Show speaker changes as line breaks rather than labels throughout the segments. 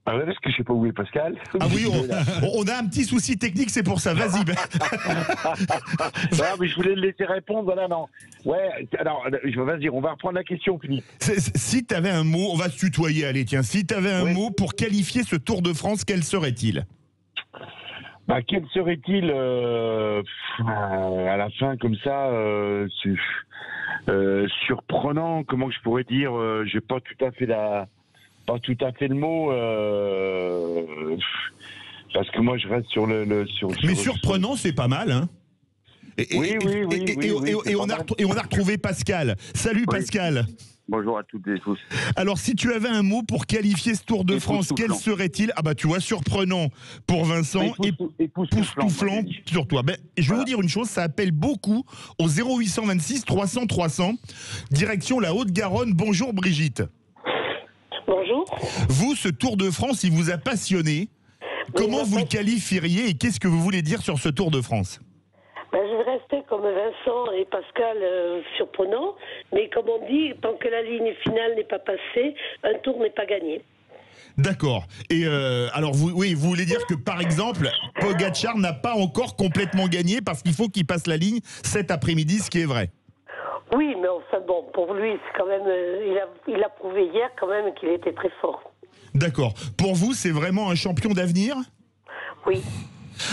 Ah ouais, parce que je sais pas où est Pascal.
Ah oui, on a un petit souci technique, c'est pour ça. Vas-y.
Non, mais je voulais le laisser répondre, voilà, non. Ouais, alors, vas-y, on va reprendre la question, Philippe.
Si tu avais un mot, on va se tutoyer, allez, tiens. Si tu avais un
Oui.
mot pour qualifier ce Tour de France, quel serait-il?
Bah, quel serait-il à la fin, comme ça, surprenant, comment je pourrais dire, j'ai pas tout à fait le mot, parce que moi je reste sur
Mais surprenant, c'est pas mal, hein.
Oui.
Et on a retrouvé Pascal. Salut
Oui.
Pascal.
Bonjour à toutes et tous.
Alors, si tu avais un mot pour qualifier ce Tour de France, quel serait-il? Ah bah tu vois, surprenant pour Vincent et époustouflant sur toi. Ben, je vais vous dire une chose, ça appelle beaucoup au 0826 300 300. Direction la Haute-Garonne. Bonjour Brigitte.
Bonjour.
Vous, ce Tour de France, il vous a passionné. Comment vous le qualifieriez et qu'est-ce que vous voulez dire sur ce Tour de France?
Ben, je vais rester comme Vincent et Pascal, surprenant, mais comme on dit, tant que la ligne finale n'est pas passée, un tour n'est pas gagné.
D'accord. Et alors, vous voulez dire que, par exemple, Pogacar n'a pas encore complètement gagné parce qu'il faut qu'il passe la ligne cet après-midi, ce qui est vrai.
Oui, mais enfin bon, pour lui, c'est quand même, il a prouvé hier quand même qu'il était très fort.
D'accord. Pour vous, c'est vraiment un champion d'avenir?
Oui.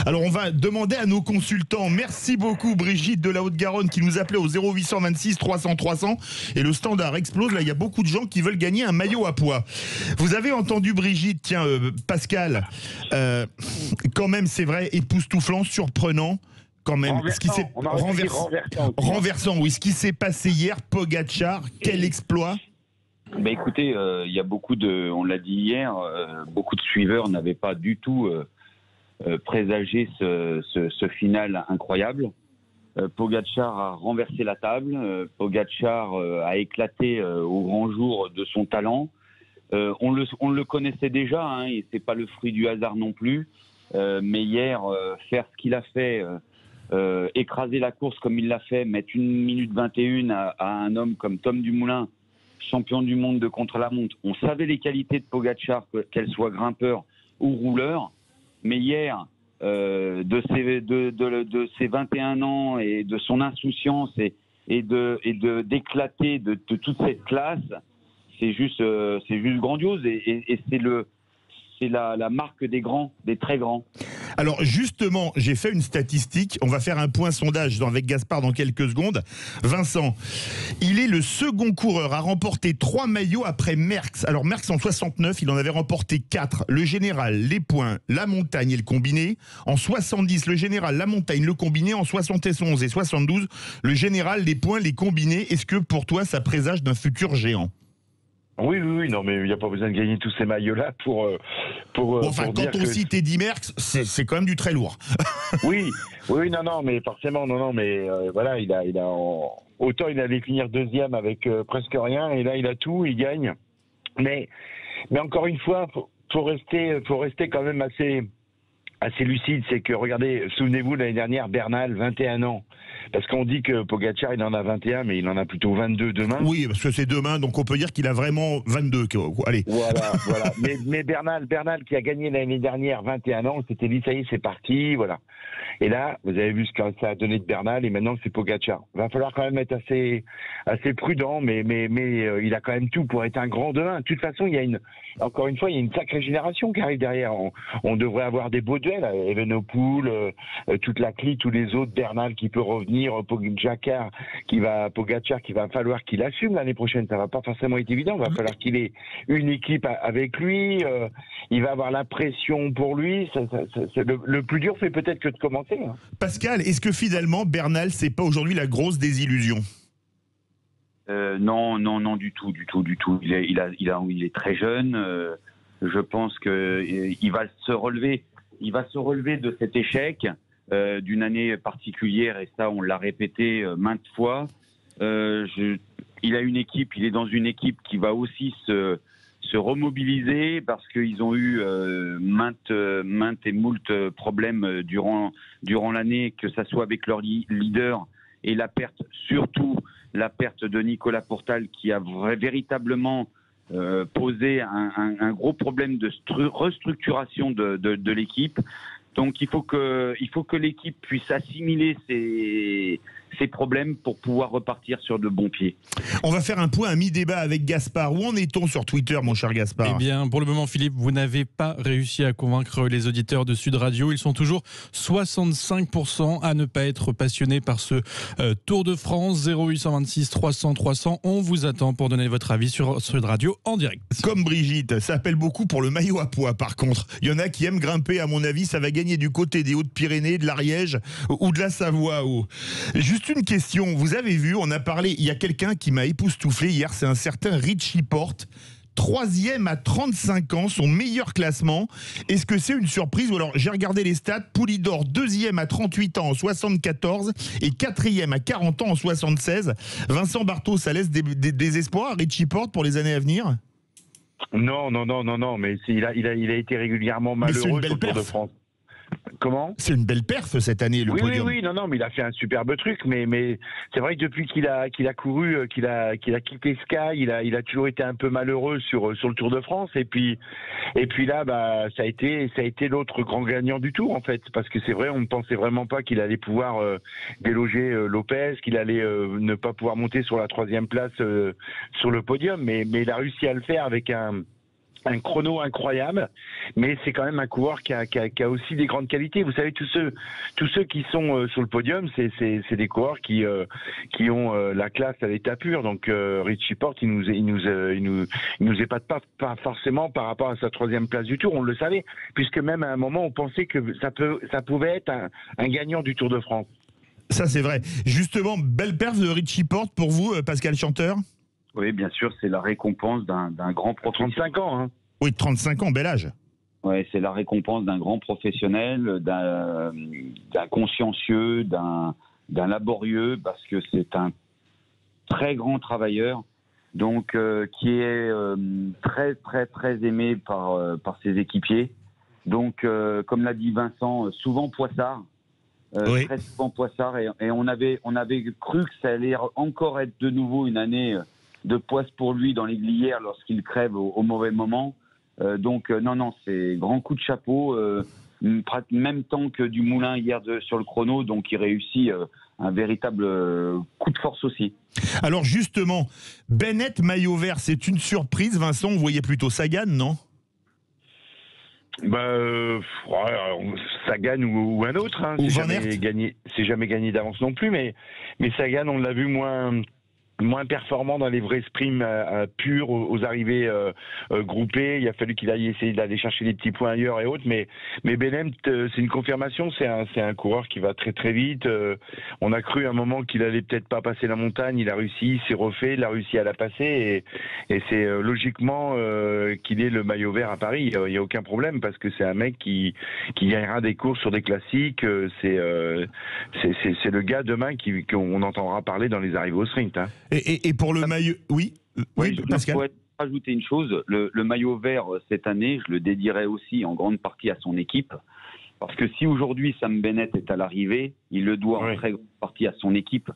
Alors, on va demander à nos consultants. Merci beaucoup, Brigitte de la Haute-Garonne, qui nous appelait au 0826 300 300. Et le standard explose. Là, il y a beaucoup de gens qui veulent gagner un maillot à pois. Vous avez entendu Brigitte, tiens, Pascal. Quand même, c'est vrai, époustouflant, surprenant. Quand même, renversant, oui. Ce qui s'est passé hier, Pogacar, quel exploit.
Bah écoutez, il y a on l'a dit hier, beaucoup de suiveurs n'avaient pas du tout présagé ce final incroyable. Pogacar a renversé la table, Pogacar a éclaté au grand jour de son talent. On le connaissait déjà, hein, et c'est pas le fruit du hasard non plus. Mais hier, faire ce qu'il a fait, écraser la course comme il l'a fait, mettre 1 minute 21 à un homme comme Tom Dumoulin, champion du monde de contre-la-montre. On savait les qualités de Pogacar, qu'elle soit grimpeur ou rouleur. Mais hier, de ses 21 ans et de son insouciance et d'éclater de toute cette classe, c'est juste grandiose et c'est la marque des grands, des très grands.
Alors justement, j'ai fait une statistique, on va faire un point sondage avec Gaspard dans quelques secondes. Vincent, il est le second coureur à remporter 3 maillots après Merckx. Alors Merckx en 69, il en avait remporté 4, le général, les points, la montagne et le combiné. En 70, le général, la montagne, le combiné. En 71 et 72, le général, les points, les combinés. Est-ce que pour toi, ça présage d'un futur géant ?
Oui, non, mais il n'y a pas besoin de gagner tous ces maillots-là pour
enfin, quand on cite Eddy Merckx, c'est quand même du très lourd.
Oui, non, mais forcément, mais voilà, autant il allait finir deuxième avec presque rien, et là il a tout, il gagne. Mais encore une fois, faut rester quand même assez lucide. C'est que, regardez, souvenez-vous, l'année dernière, Bernal, 21 ans. Parce qu'on dit que Pogacar, il en a 21, mais il en a plutôt 22 demain.
Oui, parce que c'est demain, donc on peut dire qu'il a vraiment 22. Allez.
Voilà. Mais Bernal qui a gagné l'année dernière 21 ans, on s'était dit, ça y est, c'est parti, voilà. Et là, vous avez vu ce que ça a donné de Bernal, et maintenant c'est Pogacar. Va falloir quand même être assez prudent, mais il a quand même tout pour être un grand demain. De toute façon, encore une fois, il y a une sacrée génération qui arrive derrière. On devrait avoir des beaux duels, Evenepoel, toute la clique, tous les autres, Bernal qui peut revenir, Pogacar qui va falloir qu'il assume l'année prochaine. Ça va pas forcément être évident. Il va falloir qu'il ait une équipe avec lui. Il va avoir la pression pour lui. Le plus dur, c'est peut-être que de commencer. Hein.
Pascal, est-ce que finalement Bernal, c'est pas aujourd'hui la grosse désillusion?
Non, du tout. Il est très jeune. Je pense que il va se relever. Il va se relever de cet échec d'une année particulière, et ça, on l'a répété maintes fois. Il a une équipe. Il est dans une équipe qui va aussi se remobiliser parce qu'ils ont eu maintes et moult problèmes durant l'année, que ça soit avec leur leader et surtout la perte de Nicolas Portal, qui a véritablement poser un gros problème de restructuration de l'équipe. Donc il faut que l'équipe puisse assimiler ces problèmes pour pouvoir repartir sur de bons pieds.
On va faire un point à mi-débat avec Gaspard. Où en est-on sur Twitter, mon cher Gaspard ?
Eh bien, pour le moment, Philippe, vous n'avez pas réussi à convaincre les auditeurs de Sud Radio. Ils sont toujours 65% à ne pas être passionnés par ce Tour de France. 0826 300 300. On vous attend pour donner votre avis sur Sud Radio en direct.
Comme Brigitte, ça appelle beaucoup pour le maillot à pois, par contre. Il y en a qui aiment grimper, à mon avis, ça va gagner du côté des Hautes-Pyrénées, de l'Ariège ou de la Savoie. Juste une question, vous avez vu, on a parlé, il y a quelqu'un qui m'a époustouflé hier, c'est un certain Richie Porte, 3e à 35 ans, son meilleur classement. Est-ce que c'est une surprise? Ou alors, j'ai regardé les stats, Poulidor 2e à 38 ans en 74 et 4e à 40 ans en 76. Vincent Barthaud, ça laisse des espoirs à Richie Porte pour les années à venir?
Non, mais il a été régulièrement malheureux sur le Tour de France. Comment?
C'est une belle perf cette année, le podium.
Oui, non, mais il a fait un superbe truc, mais c'est vrai que depuis qu'il a couru, qu'il a quitté Sky, il a toujours été un peu malheureux sur le Tour de France, et puis là, ça a été l'autre grand gagnant du Tour en fait, parce que c'est vrai, on ne pensait vraiment pas qu'il allait pouvoir déloger Lopez, qu'il allait ne pas pouvoir monter sur la 3e place sur le podium, mais il a réussi à le faire avec un chrono incroyable, mais c'est quand même un coureur qui a aussi des grandes qualités. Vous savez, tous ceux qui sont sur le podium, c'est des coureurs qui ont la classe à l'état pur. Donc Richie Porte, il nous épate pas forcément par rapport à sa 3e place du Tour. On le savait, puisque même à un moment, on pensait que ça pouvait être un gagnant du Tour de France.
Ça, c'est vrai. Justement, belle perf de Richie Porte pour vous, Pascal Chanteur?
Oui, bien sûr, c'est la récompense d'un grand professionnel.
35 ans, hein.
Oui, 35 ans, bel âge.
Oui, c'est la récompense d'un grand professionnel, d'un consciencieux, d'un laborieux, parce que c'est un très grand travailleur, donc qui est très, très, très aimé par ses équipiers. Donc, comme l'a dit Vincent, souvent poissard.
Oui.
Très souvent poissard. Et on avait cru que ça allait encore être de nouveau une année de poisse pour lui dans les glières lorsqu'il crève au mauvais moment. Donc non, c'est grand coup de chapeau, même temps que du Moulin hier sur le chrono, donc il réussit un véritable coup de force aussi.
Alors justement, Bennett maillot vert, c'est une surprise, Vincent, vous voyez plutôt Sagan, non?
Sagan ou un autre, hein. C'est jamais gagné d'avance non plus, mais Sagan, on l'a vu moins performant dans les vrais sprints purs aux arrivées groupées. Il a fallu qu'il aille essayer d'aller chercher des petits points ailleurs et autres, mais Bennett, c'est une confirmation, c'est un coureur qui va très très vite. On a cru à un moment qu'il allait peut-être pas passer la montagne, il a réussi, il s'est refait, il a réussi à la passer, et c'est logiquement qu'il ait le maillot vert à Paris. Il y a aucun problème, parce que c'est un mec qui gagnera des courses sur des classiques. C'est le gars demain qu'on entendra parler dans les arrivées au sprint, hein.
Et pour le maillot, oui, Pascal.
Je pourrais rajouter une chose, le maillot vert cette année, je le dédierai aussi en grande partie à son équipe, parce que si aujourd'hui Sam Bennett est à l'arrivée, il le doit en très grande partie à son équipe,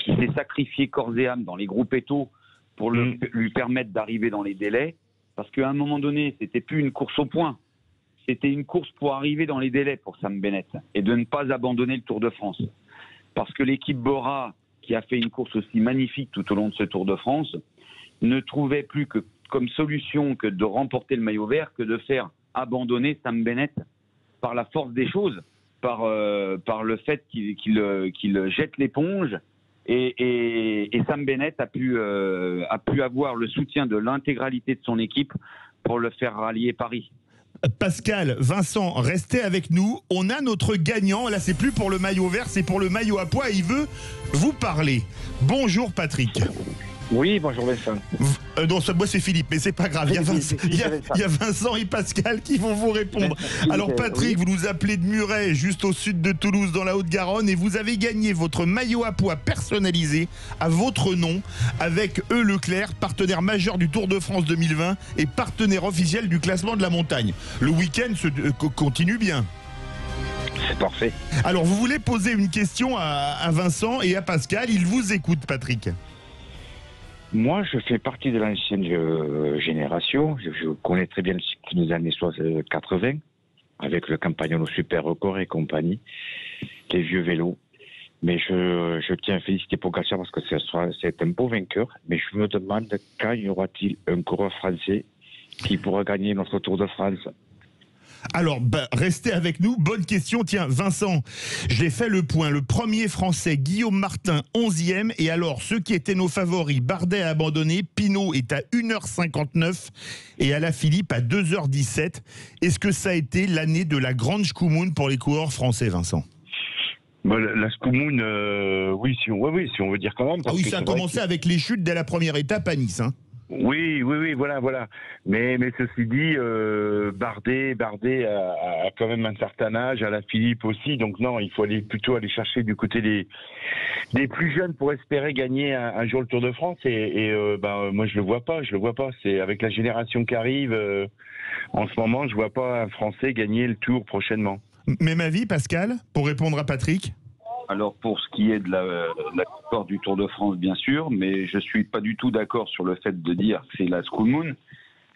qui s'est sacrifié corps et âme dans les groupes étaux pour lui permettre d'arriver dans les délais, parce qu'à un moment donné, c'était plus une course au point, c'était une course pour arriver dans les délais pour Sam Bennett, et de ne pas abandonner le Tour de France. Parce que l'équipe Bora, qui a fait une course aussi magnifique tout au long de ce Tour de France, ne trouvait plus que comme solution que de remporter le maillot vert que de faire abandonner Sam Bennett par la force des choses, par le fait qu'il jette l'éponge. Et Sam Bennett a pu avoir le soutien de l'intégralité de son équipe pour le faire rallier Paris.
Pascal, Vincent, restez avec nous. On a notre gagnant. Là, c'est plus pour le maillot vert, c'est pour le maillot à pois. Il veut vous parler. Bonjour, Patrick.
Oui, bonjour Vincent.
Non, moi c'est Philippe, mais c'est pas grave. Il y a Vincent et Pascal qui vont vous répondre. Alors Patrick, vous nous appelez de Muret, juste au sud de Toulouse, dans la Haute-Garonne, et vous avez gagné votre maillot à pois personnalisé à votre nom avec E. Leclerc, partenaire majeur du Tour de France 2020 et partenaire officiel du classement de la montagne. Le week-end continue bien.
C'est parfait.
Alors vous voulez poser une question à Vincent et à Pascal. Ils vous écoutent, Patrick.
Moi, je fais partie de l'ancienne génération. Je connais très bien le cycle des années 80, avec le Campagnolo Super Record et compagnie, les vieux vélos. Mais je tiens à féliciter Pogacar parce que c'est un beau vainqueur. Mais je me demande quand y aura-t-il un coureur français qui pourra gagner notre Tour de France.
Alors, restez avec nous. Bonne question. Tiens, Vincent, j'ai fait le point. Le premier Français, Guillaume Martin, 11e. Et alors, ceux qui étaient nos favoris, Bardet a abandonné, Pinot est à 1h59 et Alaphilippe à 2h17. Est-ce que ça a été l'année de la grande Schkumun pour les coureurs français, Vincent?
La Schkumun, oui, si on veut dire quand même.
Ah oui, ça a commencé avec les chutes dès la première étape à Nice, hein.
Oui, voilà. Mais ceci dit, Bardet a quand même un certain âge, Alaphilippe aussi, donc non, il faut plutôt aller chercher du côté des plus jeunes pour espérer gagner un jour le Tour de France. Moi je le vois pas. C'est avec la génération qui arrive en ce moment, je vois pas un Français gagner le Tour prochainement.
Même avis, Pascal, pour répondre à Patrick?
Alors pour ce qui est de la victoire du Tour de France, bien sûr, mais je suis pas du tout d'accord sur le fait de dire que c'est la Schkumun.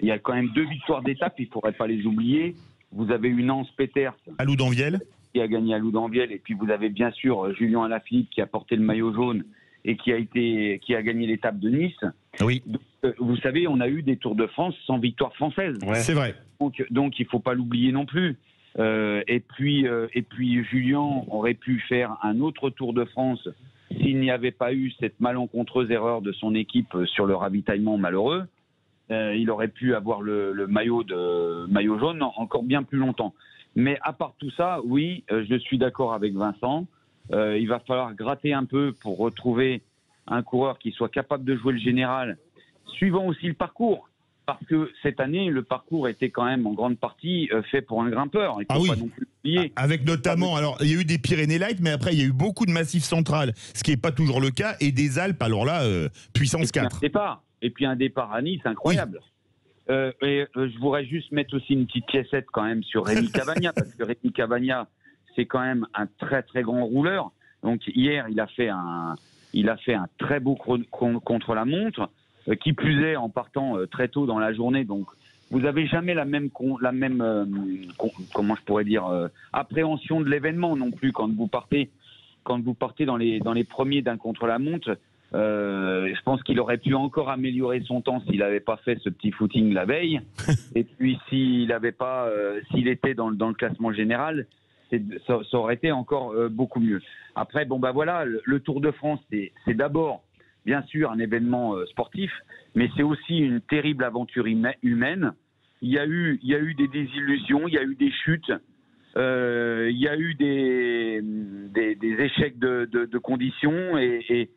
Il y a quand même 2 victoires d'étape, il faudrait pas les oublier. Vous avez eu Nance Peters
à Loudanviel
qui a gagné à Loudanviel, et puis vous avez bien sûr Julien Alaphilippe qui a porté le maillot jaune et qui a gagné l'étape de Nice.
Oui.
Donc, vous savez, on a eu des Tours de France sans victoire française.
Ouais. C'est vrai.
Donc il faut pas l'oublier non plus. Et puis Julien aurait pu faire un autre Tour de France s'il n'y avait pas eu cette malencontreuse erreur de son équipe sur le ravitaillement malheureux. Il aurait pu avoir le maillot jaune encore bien plus longtemps. Mais à part tout ça, oui, je suis d'accord avec Vincent. Il va falloir gratter un peu pour retrouver un coureur qui soit capable de jouer le général, suivant aussi le parcours. Parce que cette année, le parcours était quand même en grande partie fait pour un grimpeur. Il faut pas non plus oublier.
Avec notamment, alors il y a eu des Pyrénées Light, mais après il y a eu beaucoup de Massif Central, ce qui n'est pas toujours le cas, et des Alpes, alors là, puissance 4.
Et puis un départ à Nice incroyable. Oui. Je voudrais juste mettre aussi une petite piécette quand même sur Rémi Cavagna, parce que Rémi Cavagna, c'est quand même un très très grand rouleur. Donc hier, il a fait un très beau contre-la-montre. Qui plus est en partant très tôt dans la journée, donc vous n'avez jamais la même comment je pourrais dire appréhension de l'événement non plus quand vous partez dans les premiers d'un contre-la-montre. Je pense qu'il aurait pu encore améliorer son temps s'il n'avait pas fait ce petit footing la veille. Et puis s'il était dans le classement général, ça aurait été encore beaucoup mieux. Après voilà, le Tour de France c'est d'abord bien sûr un événement sportif, mais c'est aussi une terrible aventure humaine. Il y a eu des désillusions, il y a eu des chutes, il y a eu des échecs de conditions et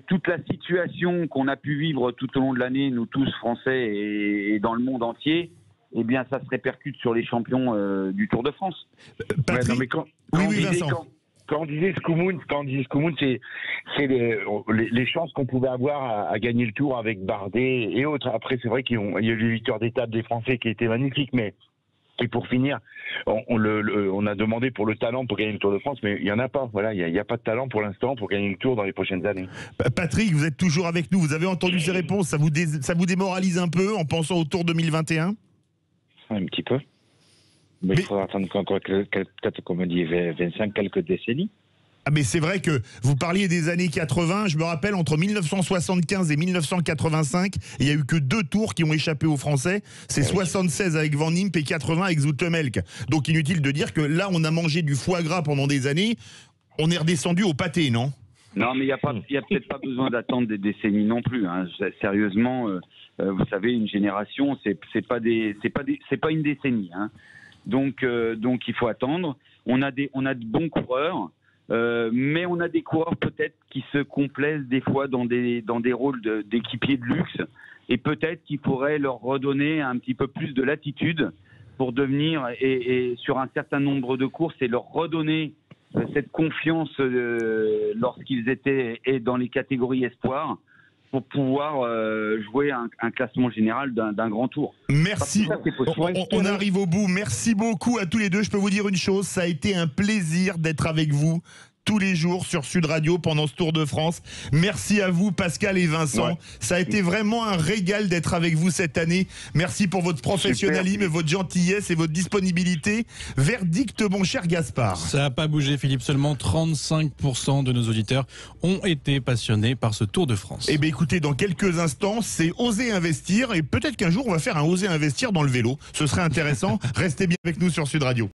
toute la situation qu'on a pu vivre tout au long de l'année, nous tous Français et dans le monde entier, eh bien ça se répercute sur les champions du Tour de France.
Patrick, Vincent.
Quand on disait Schkumun, c'est les chances qu'on pouvait avoir à gagner le Tour avec Bardet et autres. Après, c'est vrai qu'il y a eu les victoires d'étape des Français qui étaient magnifiques, mais et pour finir, on a demandé pour le talent pour gagner le Tour de France, mais il n'y en a pas. Voilà, il n'y a pas de talent pour l'instant pour gagner le Tour dans les prochaines années.
Patrick, vous êtes toujours avec nous. Vous avez entendu ces réponses. Ça vous démoralise un peu en pensant au Tour 2021 ?
Un petit peu. Mais il faudra attendre encore peut-être, comme dit Vincent, quelques décennies.
Ah mais c'est vrai que vous parliez des années 80, je me rappelle entre 1975 et 1985, il n'y a eu que 2 tours qui ont échappé aux Français, c'est 76 avec Van Impe et 80 avec Zoetemelk. Donc inutile de dire que là on a mangé du foie gras pendant des années, on est redescendu au pâté, non ?
Non, mais il y a peut-être pas besoin d'attendre des décennies non plus. Hein. Sérieusement, vous savez, une génération, c'est pas une décennie. Hein. Donc il faut attendre. On a de bons coureurs. Mais on a des coureurs peut-être qui se complaisent des fois dans des rôles d'équipiers de luxe et peut-être qu'il pourrait leur redonner un petit peu plus de latitude pour devenir et sur un certain nombre de courses et leur redonner cette confiance lorsqu'ils étaient dans les catégories espoirs pour pouvoir jouer un classement général d'un grand tour.
Merci. On arrive au bout. Merci beaucoup à tous les deux. Je peux vous dire une chose, ça a été un plaisir d'être avec vous tous les jours sur Sud Radio pendant ce Tour de France. Merci à vous, Pascal et Vincent.
Ouais.
Ça a été vraiment un régal d'être avec vous cette année. Merci pour votre professionnalisme, votre gentillesse et votre disponibilité. Verdict, mon cher Gaspard.
Ça n'a pas bougé, Philippe. Seulement 35% de nos auditeurs ont été passionnés par ce Tour de France.
Eh bien, écoutez, dans quelques instants, c'est Oser investir. Et peut-être qu'un jour, on va faire un Oser investir dans le vélo. Ce serait intéressant. Restez bien avec nous sur Sud Radio.